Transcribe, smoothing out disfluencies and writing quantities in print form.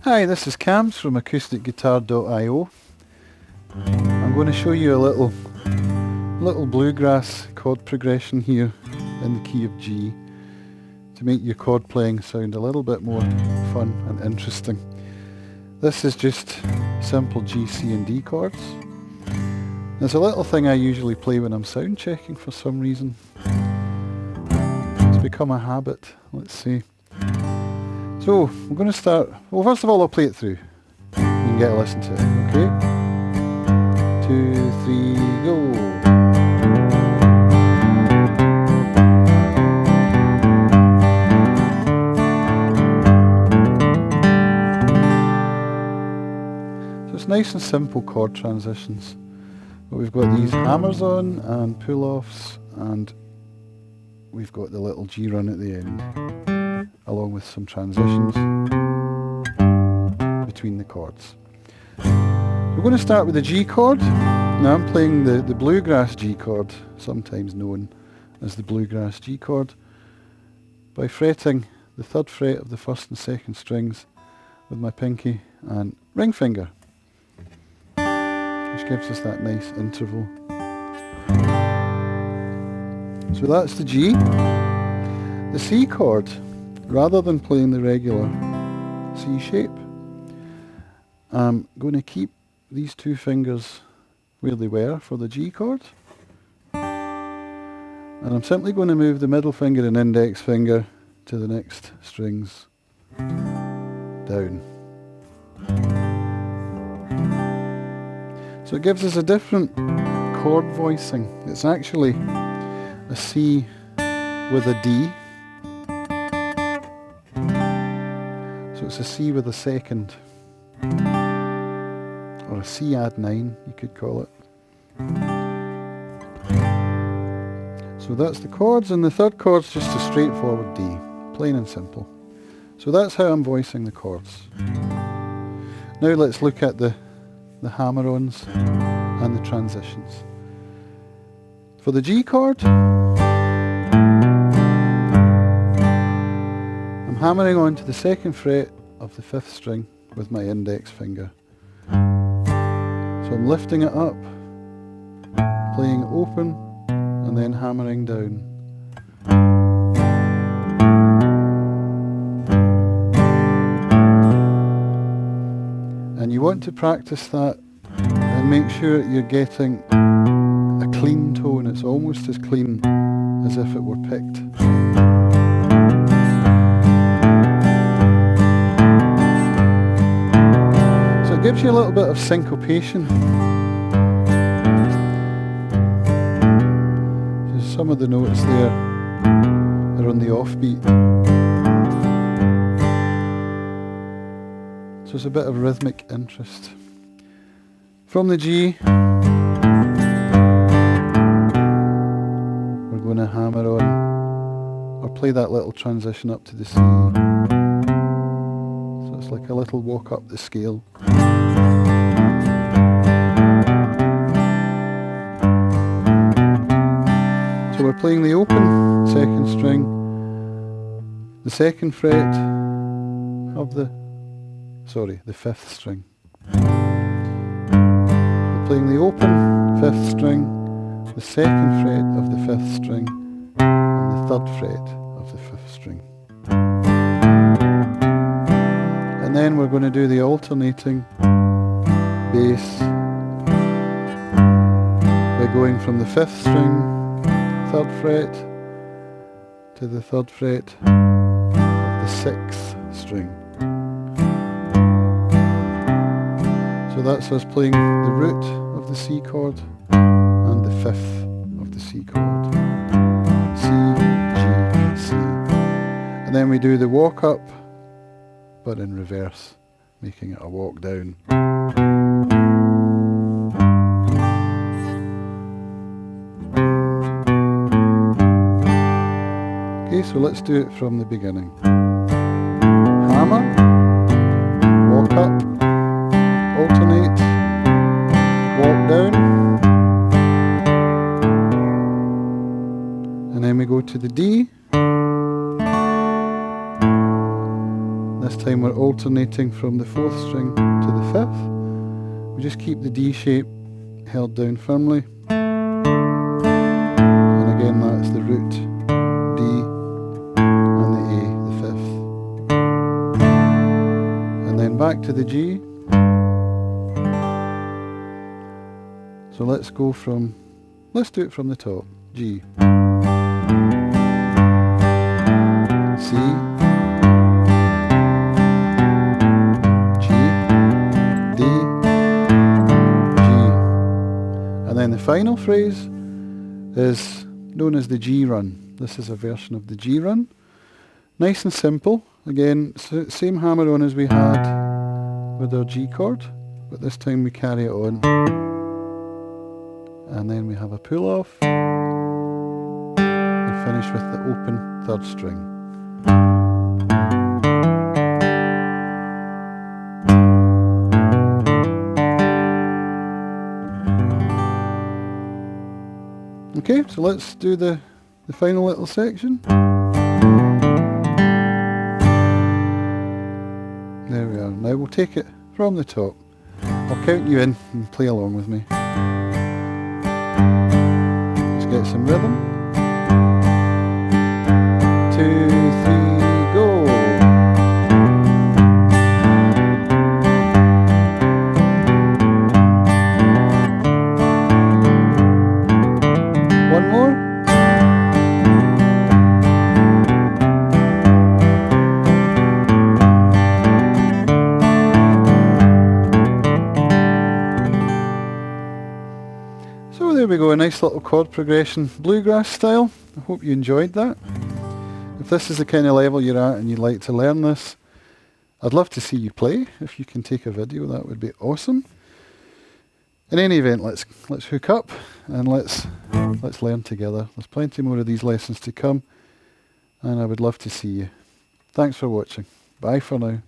Hi, this is Cams from acousticguitar.io. I'm going to show you a little bluegrass chord progression here in the key of G to make your chord playing sound a little bit more fun and interesting. This is just simple G, C and D chords. There's a little thing I usually play when I'm sound checking for some reason. It's become a habit. Let's see. So, we're going to start, well first of all I'll play it through. You can get a listen to it, okay? 2, 3, go! So it's nice and simple chord transitions. But we've got these hammers-on and pull-offs, and we've got the little G run at the end, along with some transitions between the chords. We're going to start with the G chord. Now I'm playing the bluegrass G chord, sometimes known as the bluegrass G chord, by fretting the 3rd fret of the 1st and 2nd strings with my pinky and ring finger, which gives us that nice interval. So that's the G. The C chord, rather than playing the regular C shape, I'm going to keep these 2 fingers where they were for the G chord, and I'm simply going to move the middle finger and index finger to the next strings down. So it gives us a different chord voicing. It's actually a C with a D. So it's a C with a 2nd, or a C add 9 you could call it. So that's the chords, and the 3rd chord's just a straightforward D, plain and simple. So that's how I'm voicing the chords. Now let's look at the hammer-ons and the transitions. For the G chord, I'm hammering onto the 2nd fret of the 5th string with my index finger. So I'm lifting it up, playing open, and then hammering down. And you want to practice that and make sure that you're getting a clean tone. It's almost as clean as if it were picked. So it gives you a little bit of syncopation. Some of the notes there are on the offbeat. So it's a bit of rhythmic interest. From the G, we're going to hammer on, or play that little transition up to the C. So it's like a little walk up the scale. So we're playing the open 2nd string, the 2nd fret of the 5th string. We're playing the open 5th string, the 2nd fret of the 5th string, and the 3rd fret of the 5th string. And then we're going to do the alternating bass by going from the 5th string, 3rd fret, to the 3rd fret of the 6th string. So that's us playing the root of the C chord and the 5th of the C chord. C, G, C. And then we do the walk up, but in reverse, making it a walk down. Okay, so let's do it from the beginning. Hammer, walk up, alternate, walk down, and then we go to the D. This time we're alternating from the 4th string to the 5th. We just keep the D shape held down firmly. And again that's the root D and the A, the 5th. And then back to the G. So let's do it from the top. G, C, G, D, G. And then the final phrase is known as the G run. This is a version of the G run. Nice and simple. Again, same hammer-on as we had with our G chord, but this time we carry it on. And then we have a pull off and finish with the open 3rd string. Okay, so let's do the final little section. There we are. Now we'll take it from the top. I'll count you in and play along with me. Get some rhythm. 2, 3, go. One more. So there we go, a nice little chord progression, bluegrass style. I hope you enjoyed that. If this is the kind of level you're at and you'd like to learn this, I'd love to see you play. If you can take a video, that would be awesome. In any event, let's hook up and let's learn together. There's plenty more of these lessons to come, and I would love to see you. Thanks for watching. Bye for now.